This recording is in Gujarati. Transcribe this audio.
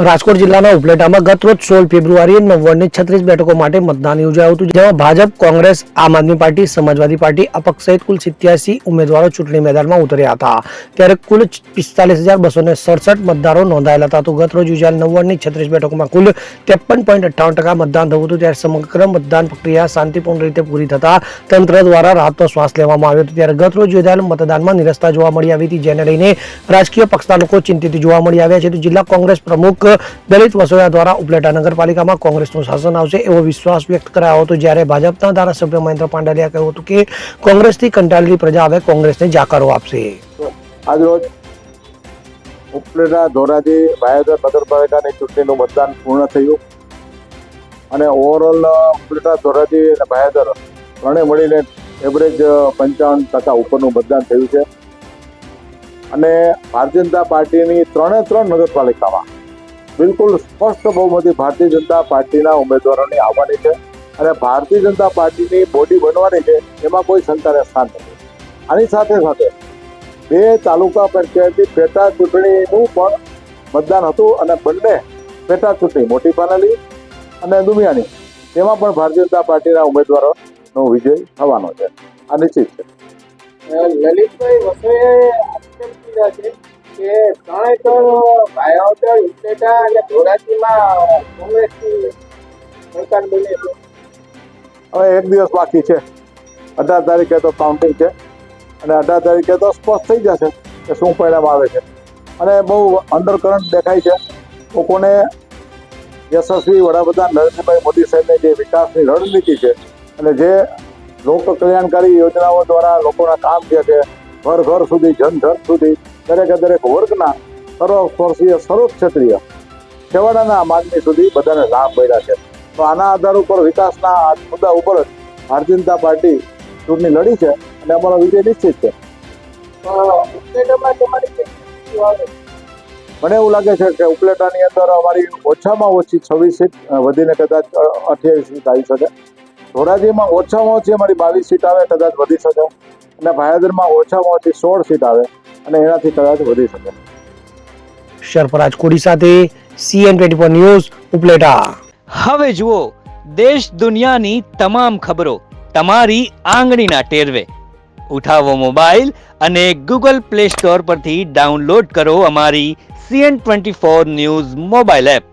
રાજકોટ જિલ્લાના ઉપલેટામાં ગત રોજ 16 ફેબ્રુઆરીએ 36 બેઠકો માટે મતદાન યોજાયું હતું, જેમાં ભાજપ, કોંગ્રેસ, આમ આદમી પાર્ટી, સમાજવાદી પાર્ટી, અપક્ષ સહિત કુલ 87 ઉમેદવારો ચૂંટણી મેદાનમાં ઉતર્યા હતા. ત્યારે કુલ 45,267 મતદારો નોંધાયેલા હતા. તો ગત રોજ યોજાયેલ 36 બેઠકોમાં કુલ 53.58% મતદાન થયું હતું. ત્યારે સમગ્ર મતદાન પ્રક્રિયા શાંતિપૂર્ણ રીતે પૂરી થતા તંત્ર દ્વારા રાહતનો શ્વાસ લેવામાં આવ્યો હતો. ત્યારે ગત રોજ યોજાયેલ મતદાનમાં નિરસ્તા જોવા મળી આવી હતી, જેને લઈને રાજકીય પક્ષના લોકો ચિંતિત જોવા મળી આવ્યા છે. તો જિલ્લા કોંગ્રેસ પ્રમુખ દલિત વસોયા દ્વારા ઉપલેટા નગરપાલિકામાં કોંગ્રેસનું શાસન આવશે એવો વિશ્વાસ વ્યક્ત કરાયો હતો. જ્યારે ભાજપના ધારાસભ્ય મહેન્દ્ર પાંડલિયાએ કહ્યું હતું કે કોંગ્રેસથી કંટાળેલી પ્રજા હવે કોંગ્રેસને જાકારો આપશે. આજરોજ ઉપલેટા ધોરાજી ભાયાદર નગરપાલિકાની ચૂંટણીનું મતદાન પૂર્ણ થયું અને ઓવરઓલ ઉપલેટા ધોરાજી અને ભાયાદર ત્રણે મળીને એવરેજ 55% ઉપરનું મતદાન થયું છે. અને ભારતીય જનતા પાર્ટીની ત્રણે ત્રણ નગરપાલિકામાં બિલકુલ સ્પષ્ટ બહુમતી ભારતીય જનતા પાર્ટીના ઉમેદવારોની આવવાની છે અને ભારતીય જનતા પાર્ટીની બોડી બનવાની છે, એમાં કોઈ શંકાને સ્થાન નથી. આની સાથે સાથે 2 તાલુકા પંચાયતની પેટા ચૂંટણીનું પણ મતદાન હતું અને બંને પેટા ચૂંટણી મોટી પાનલી અને દુમિયાની તેમાં પણ ભારતીય જનતા પાર્ટીના ઉમેદવારોનો વિજય થવાનો છે. આ નિશ્ચિત છે. લલિતભાઈ વસોયાએ આક્ષેપ કર્યા છે કે ત્રણે ભાયાવદર, ઉપલેટા અને ધોરાજીમાં કોંગ્રેસની સરકાર બને છે. હવે 1 દિવસ બાકી છે. 18 તારીખે તો કાઉન્ટિંગ છે અને 18 તારીખે તો સ્પષ્ટ થઈ જશે કે શું પરિણામ આવે છે. અને બહુ અંડરકરન્ટ દેખાય છે લોકોને. યશસ્વી વડાપ્રધાન નરેન્દ્રભાઈ મોદી સાહેબની જે વિકાસની રણનીતિ છે અને જે લોક કલ્યાણકારી યોજનાઓ દ્વારા લોકોના કામ થયા છે, ઘર ઘર સુધી, જન જન સુધી, દરેકે દરેક વર્ગના, સર્વસ્પર્શીય, સર્વક્ષેત્રીય, છેવાડાના માનવી સુધી બધાને લાભ મળ્યા છે. તો આના આધાર ઉપર વિકાસના મુદ્દા ઉપર જ ભારતીય જનતા પાર્ટી ચૂંટણી લડી છે અને અમારો વિજય નિશ્ચિત છે. મને એવું લાગે છે કે ઉપલેટાની અંદર અમારી ઓછામાં ઓછી 26 સીટ વધીને કદાચ 28 સીટ આવી શકે. ધોરાજીમાં ઓછામાં ઓછી અમારી 22 સીટ આવે, કદાચ વધી શકે. અને ભાયાદરમાં ઓછામાં ઓછી 16 સીટ આવે અને એનાથી કદાચ વધી શકે. સરફરાજ કોડી સાથે CN24 ન્યૂઝ, ઉપલેટા. હવે જુઓ દેશ દુનિયાની તમામ ખબરો તમારી આંગળીના ટેરવે. ઉઠાવો મોબાઈલ અને Google Play Store પરથી ડાઉનલોડ કરો અમારી CN24 ન્યૂઝ મોબાઈલ એપ.